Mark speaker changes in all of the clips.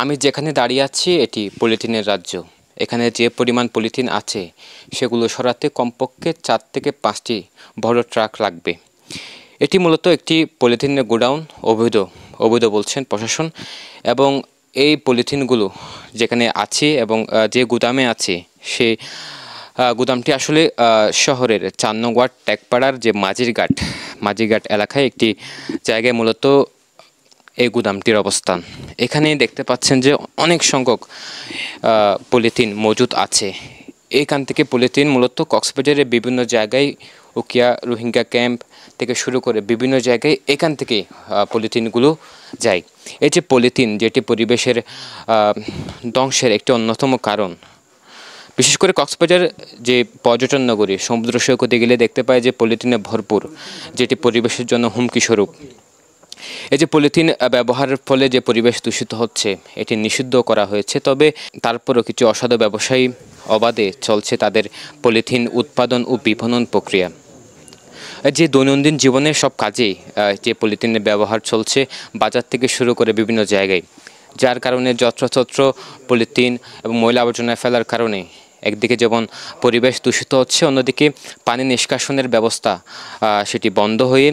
Speaker 1: আমি যেখানে দাঁড়িয়ে আছি এটি পলিথিনের রাজ্য। এখানে যে পরিমাণ পলিথিন আছে সেগুলো সরাতে কমপক্ষে 4 থেকে 5টি বড় ট্রাক লাগবে। এটি মূলত একটি পলিথিনের গোডাউন। অবৈধ বলছেন প্রশাসন। এবং এই পলিথিনগুলো যেখানে আছে এবং যে গুদামে আছে সেই গুদামটি আসলে শহরের 4 নং ওয়ার্ড টেকপাড়ার যে মাঝিরঘাট এলাকায় একটি জায়গায় মূলত এই গুদামটির অবস্থান। এখানে দেখতে পাচ্ছেন যে অনেক সংখ্যক পলিথিন মজুদ আছে। এইখান থেকে পলিথিন মূলত কক্সবাজারের বিভিন্ন জায়গায় উকিয়া রোহিঙ্গা ক্যাম্প থেকে শুরু করে বিভিন্ন জায়গায় এখান থেকে পলিথিনগুলো যায়। এই যে পলিথিন, যেটি পরিবেশের ধ্বংসের একটি অন্যতম কারণ। বিশেষ করে কক্সবাজার যে পর্যটন নগরী, সমুদ্র সৈকতে গেলে দেখতে পায় যে পলিথিনে ভরপুর, যেটি পরিবেশের জন্য হুমকি স্বরূপ। এই যে পলিথিন ব্যবহারের ফলে যে পরিবেশ দূষিত হচ্ছে এটি নিষিদ্ধ করা হয়েছে, তবে তারপরও কিছু অসাধু ব্যবসায়ী অবাধে চলছে তাদের পলিথিন উৎপাদন ও বিপণন প্রক্রিয়া। যে দৈনন্দিন জীবনের সব কাজেই যে পলিথিনের ব্যবহার চলছে, বাজার থেকে শুরু করে বিভিন্ন জায়গায়, যার কারণে যত্রতত্র পলিথিন এবং ময়লা আবর্জনা ফেলার কারণে একদিকে যেমন পরিবেশ দূষিত হচ্ছে, অন্যদিকে পানি নিষ্কাশনের ব্যবস্থা সেটি বন্ধ হয়ে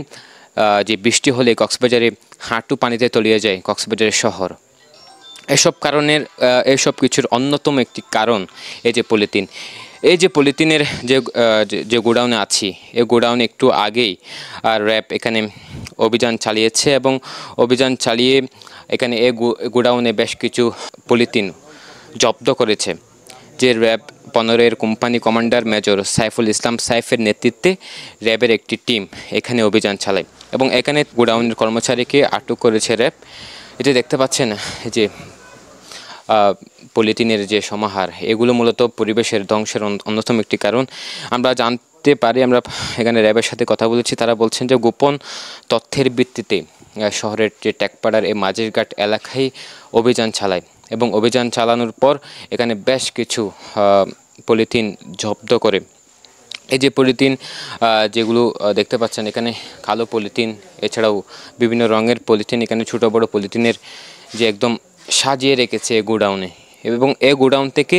Speaker 1: যে বৃষ্টি হলে কক্সবাজারে হাঁটু পানিতে তলিয়ে যায় কক্সবাজারের শহর। এসব কিছুর অন্যতম একটি কারণ এই যে পলিথিন। এই যে পলিথিনের যে গোডাউনে আছি, এই গোডাউনে একটু আগেই র্যাব এখানে অভিযান চালিয়েছে এবং অভিযান চালিয়ে এখানে এই গোডাউনে বেশ কিছু পলিথিন জব্দ করেছে। যে র্যাব 15-এর company commander major Saiful Islam সাইফের নেতৃত্বে র্যাবের একটি টিম এখানে অভিযান চালায় এবং এখানে গোডাউনের কর্মচারীকে আটক করেছে র্যাব। এটি দেখতে পাচ্ছেন যে পলিথিনের যে সমাহার, এগুলো মূলত পরিবেশের ধ্বংসের অন্যতম একটি কারণ। আমরা জানতে পারি, আমরা এখানে র্যাবের সাথে কথা বলেছি, তারা বলছেন যে গোপন তথ্যের ভিত্তিতে শহরের যে টেকপাড়ার এই মাঝিরঘাট এলাকায় অভিযান চালায় এবং অভিযান চালানোর পর এখানে বেশ কিছু পলিথিন জব্দ করে। এই যে পলিথিন যেগুলো দেখতে পাচ্ছেন এখানে কালো পলিথিন, এছাড়াও বিভিন্ন রঙের পলিথিন, এখানে ছোটো বড়ো পলিথিনের যে একদম সাজিয়ে রেখেছে গোডাউনে, এবং এই গোডাউন থেকে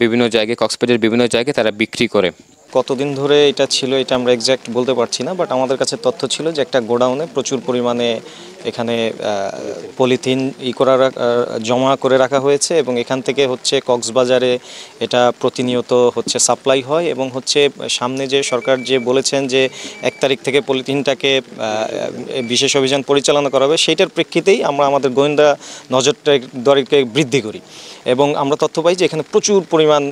Speaker 1: বিভিন্ন জায়গায় কক্সবাজারের বিভিন্ন জায়গায় তারা বিক্রি করে।
Speaker 2: কতদিন ধরে এটা ছিল এটা আমরা এক্স্যাক্ট বলতে পারছি না, বাট আমাদের কাছে তথ্য ছিল যে একটা গোডাউনে প্রচুর পরিমাণে এখানে পলিথিন জমা করে রাখা হয়েছে এবং এখান থেকে হচ্ছে কক্সবাজারে এটা প্রতিনিয়ত হচ্ছে সাপ্লাই হয় এবং হচ্ছে সামনে যে সরকার যে বলেছেন যে 1 তারিখ থেকে পলিথিনটাকে বিশেষ অভিযান পরিচালনা করা হবে, সেইটার প্রেক্ষিতেই আমরা আমাদের গোয়েন্দা নজরদারিকে বৃদ্ধি করি এবং আমরা তথ্য পাই যে এখানে প্রচুর পরিমাণ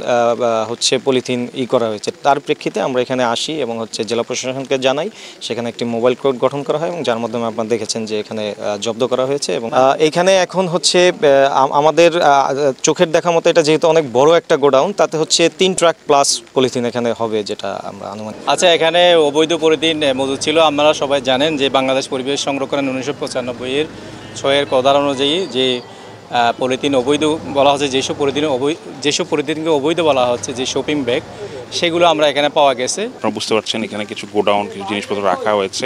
Speaker 2: হচ্ছে পলিথিন করা হয়েছে। তার প্রেক্ষিতে আমরা এখানে আসি এবং হচ্ছে জেলা প্রশাসনকে জানাই, সেখানে একটি মোবাইল কোর্ট গঠন করা হয় এবং যার মাধ্যমে আপনারা দেখেছেন যে এখানে জব্দ করা হয়েছে। এবং এইখানে এখন হচ্ছে আমাদের চোখের দেখা মতো এটা যেহেতু অনেক বড় একটা গোডাউন, তাতে হচ্ছে 3 ট্রাক প্লাস পলিথিন এখানে হবে, যেটা আমরা অনুমান।
Speaker 3: আচ্ছা, এখানে অবৈধ পলিথিন মজুদ ছিল। আপনারা সবাই জানেন যে বাংলাদেশ পরিবেশ সংরক্ষণ 1995-এর 6-এর কদার অনুযায়ী যে পলিথিন অবৈধ বলা হচ্ছে, যেসব পলিথিনকে অবৈধ বলা হচ্ছে, যে শপিং ব্যাগ, সেগুলো আমরা এখানে পাওয়া গেছে।
Speaker 4: আপনারা বুঝতে পারছেন এখানে কিছু গোডাউন, কিছু জিনিসপত্র রাখা হয়েছে।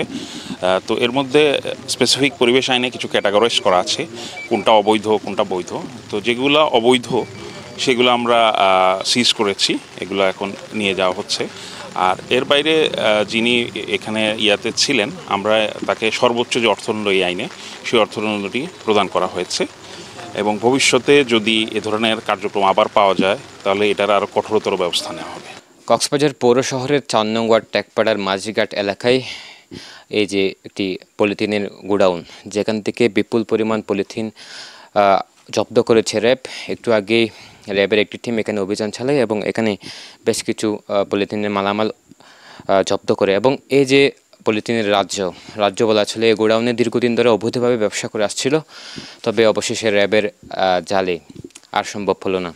Speaker 4: তো এর মধ্যে স্পেসিফিক পরিবেশ আইনে কিছু ক্যাটাগরাইজ করা আছে, কোনটা অবৈধ কোনটা বৈধ। তো যেগুলো অবৈধ সেগুলো আমরা সিজ করেছি, এগুলো এখন নিয়ে যাওয়া হচ্ছে। আর এর বাইরে যিনি এখানে ছিলেন, আমরা তাকে সর্বোচ্চ যে অর্থদণ্ড এই আইনে, সেই অর্থদণ্ডটি প্রদান করা হয়েছে এবং ভবিষ্যতে যদি এ ধরনের কার্যক্রম আবার পাওয়া যায় তাহলে এটার আরও কঠোরতর ব্যবস্থা নেওয়া হবে।
Speaker 1: কক্সবাজার পৌর শহরের 4 নং ওয়ার্ড টেকপাড়ার মাঝিরঘাট এলাকায় এই যে একটি পলিথিনের গোডাউন, যেখান থেকে বিপুল পরিমাণ পলিথিন জব্দ করেছে র্যাব। একটু আগেই র্যাবের একটি টিম এখানে অভিযান চালায় এবং এখানে বেশ কিছু পলিথিনের মালামাল জব্দ করে। এবং এই যে পলিথিনের রাজ্য বলা চলে, এই গোডাউনে দীর্ঘদিন ধরে অবৈধভাবে ব্যবসা করে আসছিল, তবে অবশেষে র্যাবের জালে আর সম্ভব হলো না।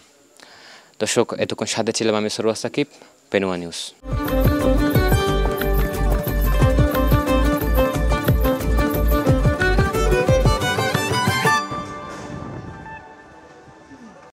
Speaker 1: দর্শক, এতক্ষণ সাথে ছিলাম আমি সরওয়ার সাকিব, পেনুয়া নিউজ।